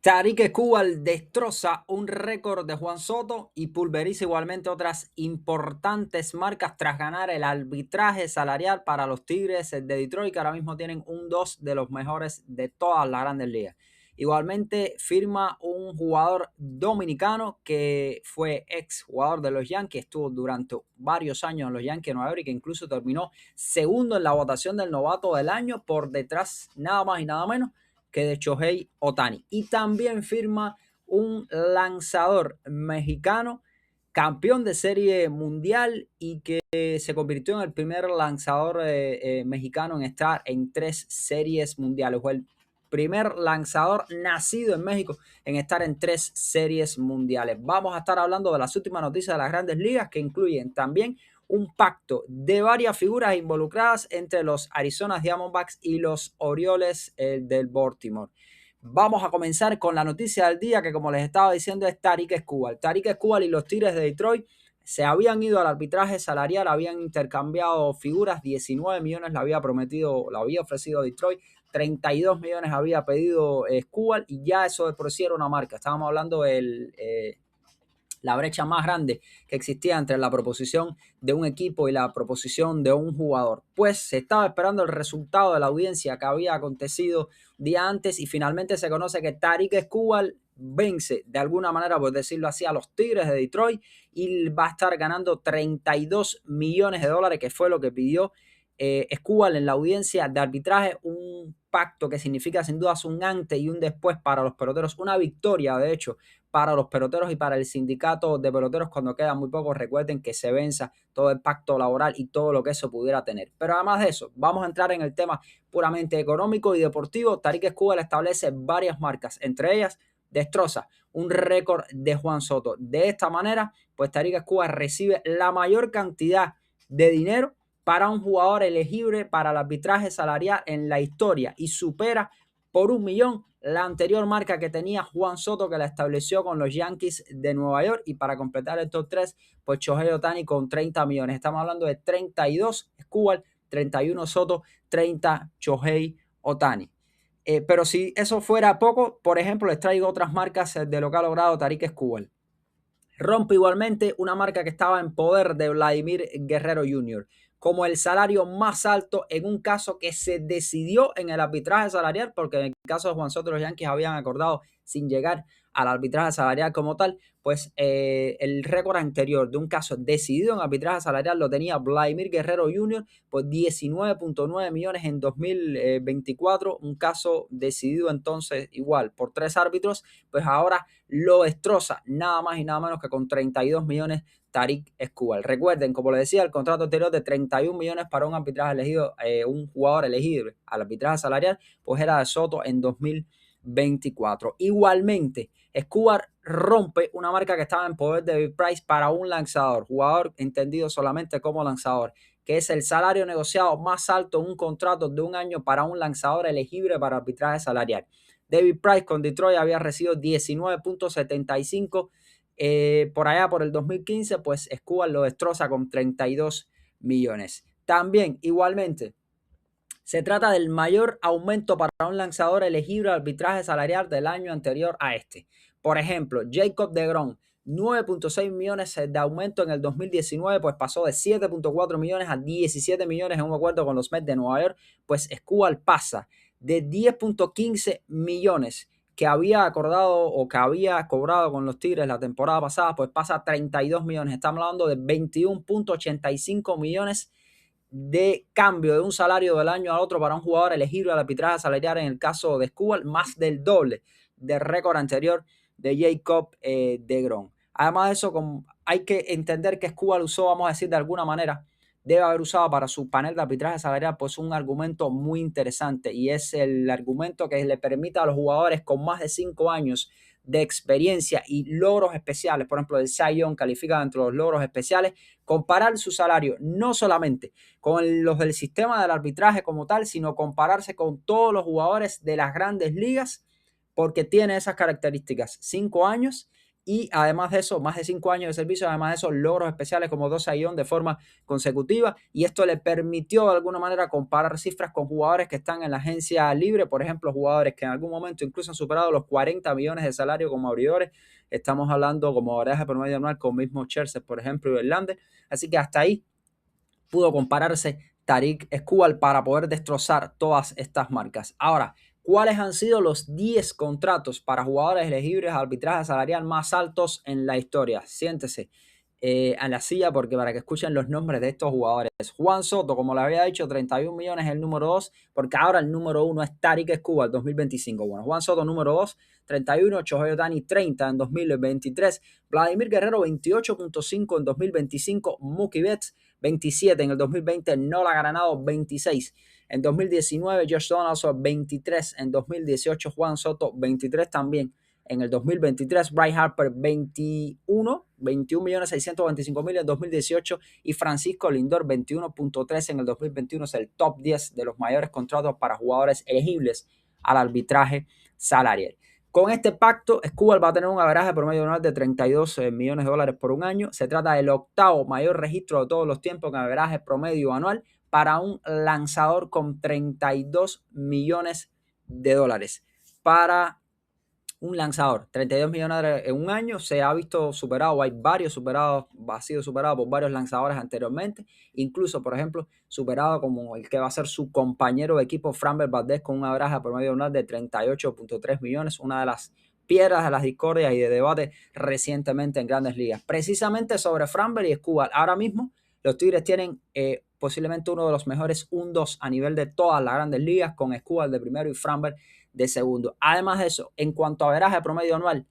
Tarik Skubal destroza un récord de Juan Soto y pulveriza igualmente otras importantes marcas tras ganar el arbitraje salarial para los Tigres de Detroit, que ahora mismo tienen un 2 de los mejores de todas las grandes ligas. Igualmente firma un jugador dominicano que fue ex jugador de los Yankees, estuvo durante varios años en los Yankees de Nueva York y que incluso terminó segundo en la votación del novato del año por detrás nada más y nada menos que de Shohei Ohtani. Y también firma un lanzador mexicano, campeón de serie mundial y que se convirtió en el primer lanzador mexicano en estar en 3 series mundiales. Fue el primer lanzador nacido en México en estar en 3 series mundiales. Vamos a estar hablando de las últimas noticias de las grandes ligas que incluyen también un pacto de varias figuras involucradas entre los Arizona Diamondbacks y los Orioles del Baltimore. Vamos a comenzar con la noticia del día que, como les estaba diciendo, es Tarik Skubal. Tarik Skubal y los Tigres de Detroit se habían ido al arbitraje salarial, habían intercambiado figuras, 19 millones le había prometido, le había ofrecido Detroit, 32 millones había pedido Skubal y ya eso de por sí era una marca. Estábamos hablando del la brecha más grande que existía entre la proposición de un equipo y la proposición de un jugador. Pues se estaba esperando el resultado de la audiencia que había acontecido día antes y finalmente se conoce que Tarik Skubal vence de alguna manera, por decirlo así, a los Tigres de Detroit y va a estar ganando 32 millones de dólares, que fue lo que pidió Skubal en la audiencia de arbitraje, un pacto que significa sin dudas un antes y un después para los peloteros, una victoria de hecho para los peloteros y para el sindicato de peloteros cuando quedan muy pocos. Recuerden que se venza todo el pacto laboral y todo lo que eso pudiera tener. Pero además de eso, vamos a entrar en el tema puramente económico y deportivo. Tarik Skubal establece varias marcas, entre ellas destroza un récord de Juan Soto. De esta manera, pues Tarik Skubal recibe la mayor cantidad de dinero para un jugador elegible para el arbitraje salarial en la historia y supera por 1 millón la anterior marca que tenía Juan Soto, que la estableció con los Yankees de Nueva York. Y para completar el top 3, pues Shohei Ohtani con 30 millones. Estamos hablando de 32 Skubal, 31 Soto, 30 Shohei Ohtani. Pero si eso fuera poco, por ejemplo, les traigo otras marcas de lo que ha logrado Tarik Skubal. Rompe igualmente una marca que estaba en poder de Vladimir Guerrero Jr. como el salario más alto en un caso que se decidió en el arbitraje salarial, porque en el caso de Juan Soto los Yankees habían acordado sin llegar al arbitraje salarial como tal, pues el récord anterior de un caso decidido en arbitraje salarial lo tenía Vladimir Guerrero Jr. por 19.9 millones en 2024, un caso decidido entonces igual por 3 árbitros, pues ahora lo destroza nada más y nada menos que con 32 millones Tarik Skubal. Recuerden, como les decía, el contrato anterior de 31 millones para un arbitraje elegido, un jugador elegible al arbitraje salarial, pues era de Soto en 2024. Igualmente, Skubal rompe una marca que estaba en poder de David Price para un lanzador, jugador entendido solamente como lanzador, que es el salario negociado más alto en un contrato de un año para un lanzador elegible para arbitraje salarial. David Price con Detroit había recibido 19.75 por allá por el 2015, pues Skubal lo destroza con 32 millones. También, igualmente, se trata del mayor aumento para un lanzador elegible al arbitraje salarial del año anterior a este. Por ejemplo, Jacob deGrom, 9.6 millones de aumento en el 2019, pues pasó de 7.4 millones a 17 millones en un acuerdo con los Mets de Nueva York, pues Skubal pasa de 10.15 millones que había acordado o que había cobrado con los Tigres la temporada pasada, pues pasa a 32 millones. Estamos hablando de 21.85 millones de cambio de un salario del año al otro para un jugador elegible al arbitraje salarial en el caso de Skubal, más del doble del récord anterior de Jacob deGrom. Además de eso, hay que entender que Skubal usó, vamos a decir de alguna manera, debe haber usado para su panel de arbitraje salarial pues un argumento muy interesante, y es el argumento que le permite a los jugadores con más de 5 años de experiencia y logros especiales, por ejemplo el Cy Young califica dentro de los logros especiales, comparar su salario no solamente con los del sistema del arbitraje como tal, sino compararse con todos los jugadores de las grandes ligas, porque tiene esas características: 5 años, y además de eso, más de 5 años de servicio, además de eso, logros especiales como 12-1 de forma consecutiva, y esto le permitió de alguna manera comparar cifras con jugadores que están en la agencia libre, por ejemplo, jugadores que en algún momento incluso han superado los 40 millones de salario como abridores. Estamos hablando como averaje promedio anual con mismo Scherzer, por ejemplo, y Verlander. Así que hasta ahí pudo compararse Tarik Skubal para poder destrozar todas estas marcas. Ahora, ¿cuáles han sido los 10 contratos para jugadores elegibles a arbitraje salarial más altos en la historia? Siéntese a la silla porque para que escuchen los nombres de estos jugadores. Juan Soto, como le había dicho, 31 millones el número 2, porque ahora el número 1 es Tarik Skubal 2025. Bueno, Juan Soto número 2, 31, Shohei Ohtani 30 en 2023, Vladimir Guerrero 28.5 en 2025, Mookie Betts 27 en el 2020, Nolan Arenado 26 en 2019, Josh Donaldson 23 en 2018, Juan Soto 23 también en el 2023, Bryce Harper 21.625.000 en 2018 y Francisco Lindor 21.3 en el 2021. Es el top 10 de los mayores contratos para jugadores elegibles al arbitraje salarial. Con este pacto, Skubal va a tener un averaje promedio anual de 32 millones de dólares por un año. Se trata del octavo mayor registro de todos los tiempos en averaje promedio anual para un lanzador con 32 millones de dólares. Para un lanzador, 32 millones de dólares en un año, se ha visto superado, hay varios superados, ha sido superado por varios lanzadores anteriormente, incluso, por ejemplo, superado como el que va a ser su compañero de equipo, Framber Valdez, con un averaje promedio anual de 38.3 millones, una de las piedras de las discordias y de debate recientemente en Grandes Ligas. Precisamente sobre Framber y Skubal, ahora mismo los Tigres tienen posiblemente uno de los mejores 1-2 a nivel de todas las Grandes Ligas, con Skubal de primero y Framber de segundo. Además de eso, en cuanto a averaje promedio anual,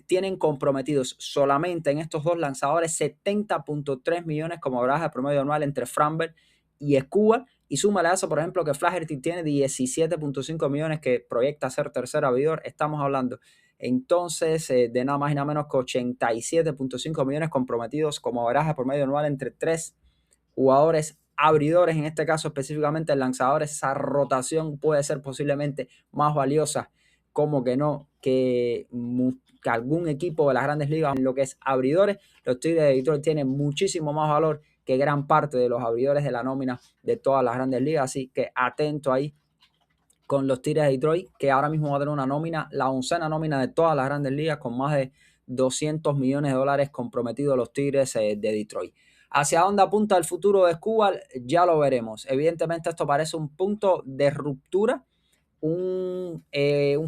tienen comprometidos solamente en estos dos lanzadores 70.3 millones como averaje promedio anual entre Framber y Skubal. Y súmale a eso, por ejemplo, que Flaherty tiene 17.5 millones que proyecta ser tercer abridor. Estamos hablando entonces de nada más y nada menos que 87.5 millones comprometidos como averaje promedio anual entre tres jugadores abridores, en este caso específicamente el lanzador. Esa rotación puede ser posiblemente más valiosa, como que no, que algún equipo de las Grandes Ligas en lo que es abridores. Los Tigres de Detroit tienen muchísimo más valor que gran parte de los abridores de la nómina de todas las Grandes Ligas, así que atento ahí con los Tigres de Detroit, que ahora mismo va a tener una nómina, la 11ª nómina de todas las Grandes Ligas, con más de 200 millones de dólares comprometidos los Tigres de Detroit. ¿Hacia dónde apunta el futuro de Skubal? Ya lo veremos. Evidentemente esto parece un punto de ruptura, un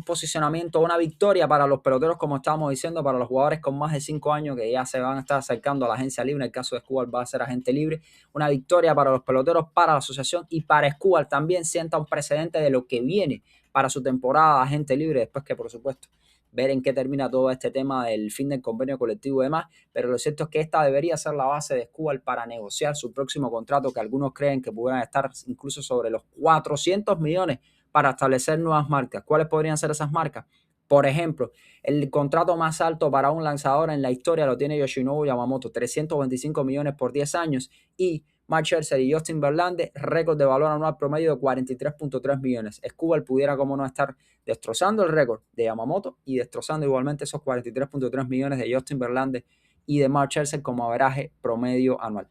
posicionamiento, una victoria para los peloteros, como estábamos diciendo, para los jugadores con más de 5 años que ya se van a estar acercando a la agencia libre. En el caso de Skubal va a ser agente libre. Una victoria para los peloteros, para la asociación y para Skubal también sienta un precedente de lo que viene para su temporada de agente libre, después que, por supuesto, ver en qué termina todo este tema del fin del convenio colectivo y demás, pero lo cierto es que esta debería ser la base de Skubal para negociar su próximo contrato, que algunos creen que pudieran estar incluso sobre los 400 millones para establecer nuevas marcas. ¿Cuáles podrían ser esas marcas? Por ejemplo, el contrato más alto para un lanzador en la historia lo tiene Yoshinobu Yamamoto, 325 millones por 10 años, y Max Scherzer y Justin Verlander, récord de valor anual promedio de 43.3 millones. Skubal pudiera, como no, estar destrozando el récord de Yamamoto y destrozando igualmente esos 43.3 millones de Justin Verlander y de Max Scherzer como averaje promedio anual.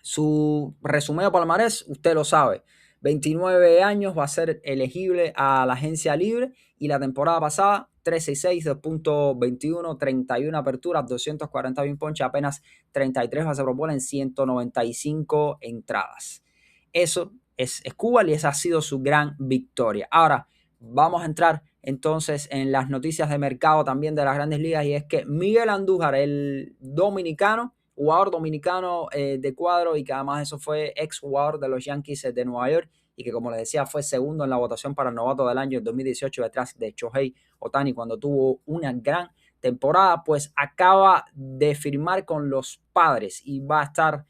Su resumen palmarés, usted lo sabe, 29 años, va a ser elegible a la agencia libre, y la temporada pasada 13-6, 2.21, 31 aperturas, 241 ponches, apenas 33 bases por bola en 195 entradas. Eso es Skubal y esa ha sido su gran victoria. Ahora vamos a entrar entonces en las noticias de mercado también de las Grandes Ligas, y es que Miguel Andújar, el dominicano, jugador dominicano de cuadro, y que además eso fue ex jugador de los Yankees de Nueva York, y que, como les decía, fue segundo en la votación para el novato del año en 2018 detrás de Shohei Ohtani cuando tuvo una gran temporada, pues acaba de firmar con los Padres y va a estar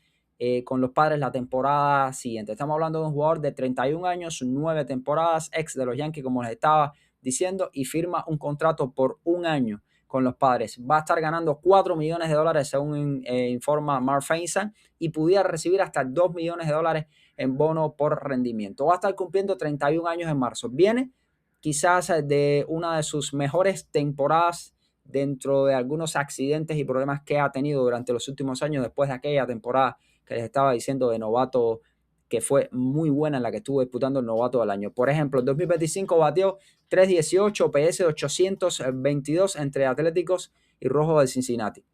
con los Padres la temporada siguiente. Estamos hablando de un jugador de 31 años, 9 temporadas, ex de los Yankees, como les estaba diciendo, y firma un contrato por un año con los Padres. Va a estar ganando 4 millones de dólares según informa Mark Feinsand, y pudiera recibir hasta 2 millones de dólares en bono por rendimiento. Va a estar cumpliendo 31 años en marzo. Viene quizás de una de sus mejores temporadas dentro de algunos accidentes y problemas que ha tenido durante los últimos años después de aquella temporada que les estaba diciendo de novato, que fue muy buena, en la que estuvo disputando el novato del año. Por ejemplo, en 2025 batió 318, PS de 822 entre Atléticos y Rojos de Cincinnati.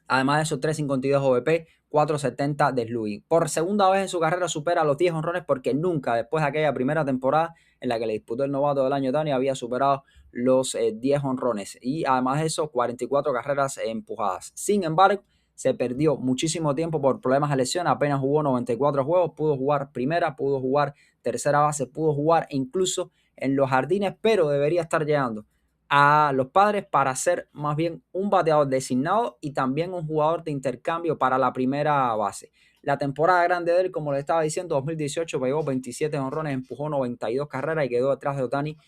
Además de esos 352 OVP, 470 de slugging. Por segunda vez en su carrera supera los 10 honrones, porque nunca después de aquella primera temporada en la que le disputó el novato del año Tony había superado los 10 honrones. Y además de eso, 44 carreras empujadas. Sin embargo, se perdió muchísimo tiempo por problemas de lesión. Apenas jugó 94 juegos. Pudo jugar primera, pudo jugar tercera base, pudo jugar incluso en los jardines, pero debería estar llegando a los Padres para ser más bien un bateador designado y también un jugador de intercambio para la primera base. La temporada grande de él, como le estaba diciendo, 2018 pegó 27 honrones, empujó 92 carreras y quedó detrás de Ohtani,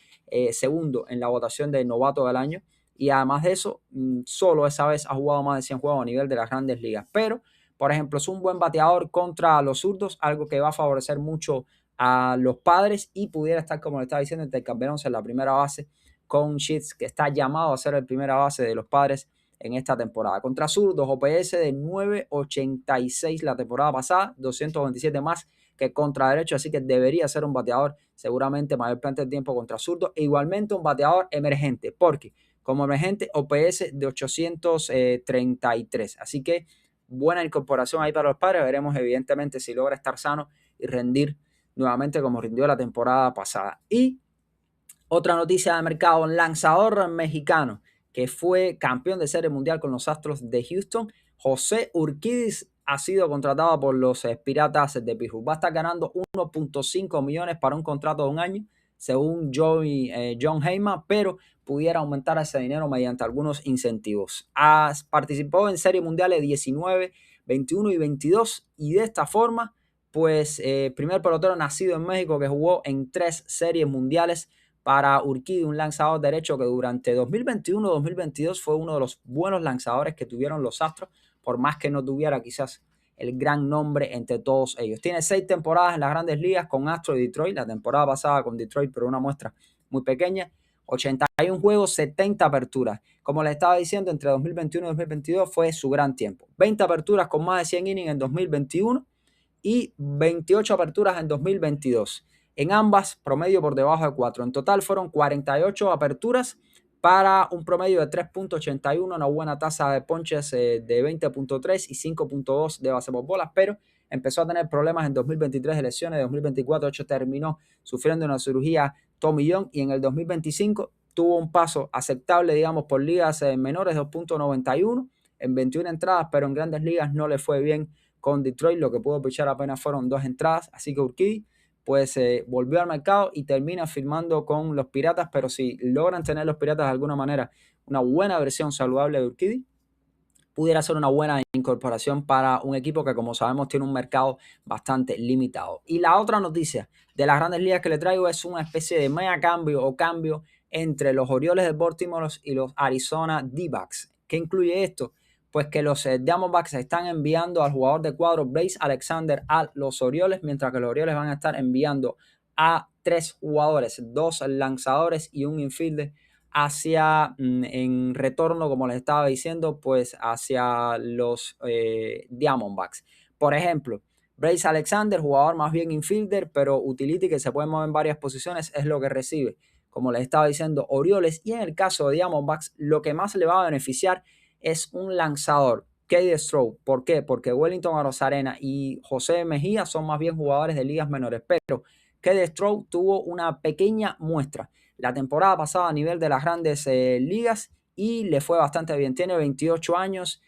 segundo en la votación de novato del año. Y además de eso, solo esa vez ha jugado más de 100 juegos a nivel de las grandes ligas. Pero, por ejemplo, es un buen bateador contra los zurdos, algo que va a favorecer mucho a los Padres y pudiera estar, como le estaba diciendo, intercambiándose en la primera base con Sheets, que está llamado a ser el primera base de los Padres en esta temporada. Contra zurdos, OPS de 9.86 la temporada pasada, 227 más que contra derecho, así que debería ser un bateador seguramente mayormente del tiempo contra zurdos, e igualmente un bateador emergente, porque como emergente OPS de 833, así que buena incorporación ahí para los Padres. Veremos evidentemente si logra estar sano y rendir nuevamente como rindió la temporada pasada. Y otra noticia de mercado, un lanzador mexicano que fue campeón de Serie Mundial con los Astros de Houston, José Urquidis, ha sido contratado por los Piratas de Pittsburgh. Va a estar ganando 1.5 millones para un contrato de un año, según John Heyman, pero pudiera aumentar ese dinero mediante algunos incentivos. Participó en Serie Mundiales 19, 21 y 22 y de esta forma, pues, primer pelotero nacido en México que jugó en 3 series mundiales para Urquidy, un lanzador derecho que durante 2021-2022 fue uno de los buenos lanzadores que tuvieron los Astros, por más que no tuviera quizás el gran nombre entre todos ellos. Tiene 6 temporadas en las grandes ligas con Astros y Detroit, la temporada pasada con Detroit, pero una muestra muy pequeña. 81 juegos, 70 aperturas. Como les estaba diciendo, entre 2021 y 2022 fue su gran tiempo. 20 aperturas con más de 100 innings en 2021 y 28 aperturas en 2022. En ambas, promedio por debajo de 4. En total fueron 48 aperturas para un promedio de 3.81, una buena tasa de ponches de 20.3 y 5.2 de base por bolas, pero empezó a tener problemas en 2023 de lesiones. En 2024, terminó sufriendo una cirugía Tommy John y en el 2025 tuvo un paso aceptable, digamos, por ligas menores, 2.91 en 21 entradas, pero en grandes ligas no le fue bien con Detroit. Lo que pudo pichar apenas fueron 2 entradas, así que Urquidy pues volvió al mercado y termina firmando con los Piratas, pero si logran tener los Piratas de alguna manera una buena versión saludable de Urquidy, pudiera ser una buena incorporación para un equipo que, como sabemos, tiene un mercado bastante limitado. Y la otra noticia de las grandes ligas que le traigo es una especie de mega cambio o cambio entre los Orioles de Baltimore y los Arizona D-backs. ¿Qué incluye esto? Pues que los Diamondbacks están enviando al jugador de cuadro Bryce Alexander a los Orioles, mientras que los Orioles van a estar enviando a 3 jugadores, 2 lanzadores y un infielder hacia, en retorno, como les estaba diciendo, pues hacia los Diamondbacks. Por ejemplo, Bryce Alexander, jugador más bien infielder, pero utility que se puede mover en varias posiciones, es lo que recibe, como les estaba diciendo, Orioles. Y en el caso de Diamondbacks, lo que más le va a beneficiar es un lanzador, Cade Stroh. ¿Por qué? Porque Wellington Arozarena y José Mejía son más bien jugadores de ligas menores, pero Cade Stroh tuvo una pequeña muestra la temporada pasada a nivel de las grandes ligas y le fue bastante bien. Tiene 28 años,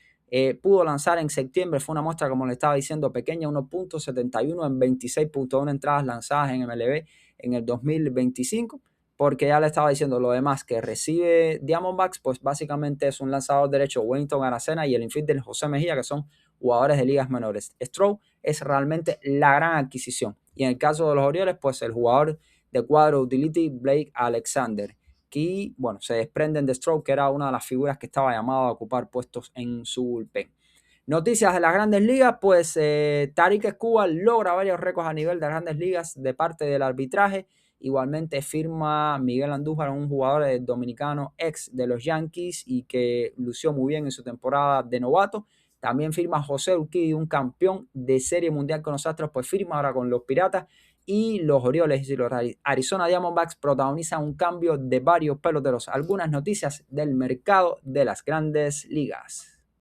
pudo lanzar en septiembre, fue una muestra, como le estaba diciendo, pequeña, 1.71 en 26.1 entradas lanzadas en MLB en el 2025, porque ya le estaba diciendo lo demás que recibe Diamondbacks, pues básicamente es un lanzador derecho Wellington Arocena y el infielder José Mejía, que son jugadores de ligas menores. Stroh es realmente la gran adquisición. Y en el caso de los Orioles, pues el jugador de cuadro utility Blake Alexander, que bueno, se desprenden de Stroh, que era una de las figuras que estaba llamado a ocupar puestos en su bullpen. Noticias de las grandes ligas, pues Tarik Skubal logra varios récords a nivel de las grandes ligas de parte del arbitraje Igualmente firma Miguel Andújar, un jugador dominicano ex de los Yankees y que lució muy bien en su temporada de novato. También firma José Urquidi, un campeón de Serie Mundial con los Astros, pues firma ahora con los Piratas. Y los Orioles y los Arizona Diamondbacks protagonizan un cambio de varios peloteros. Algunas noticias del mercado de las Grandes Ligas.